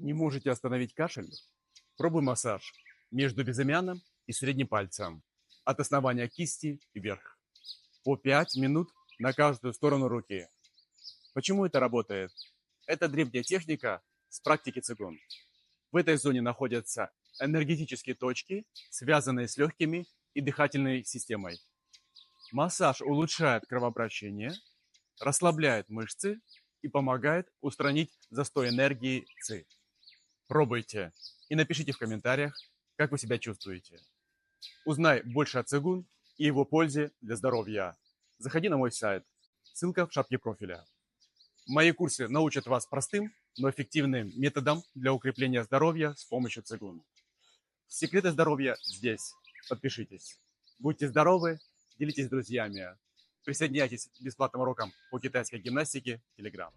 Не можете остановить кашель? Пробуй массаж между безымянным и средним пальцем. От основания кисти вверх. По 5 минут на каждую сторону руки. Почему это работает? Это древняя техника с практики цигун. В этой зоне находятся энергетические точки, связанные с легкими и дыхательной системой. Массаж улучшает кровообращение, расслабляет мышцы и помогает устранить застой энергии ЦИ. Пробуйте и напишите в комментариях, как вы себя чувствуете. Узнай больше о цигун и его пользе для здоровья. Заходи на мой сайт, ссылка в шапке профиля. Мои курсы научат вас простым, но эффективным методам для укрепления здоровья с помощью цигун. Секреты здоровья здесь. Подпишитесь. Будьте здоровы, делитесь с друзьями. Присоединяйтесь к бесплатным урокам по китайской гимнастике в Telegram.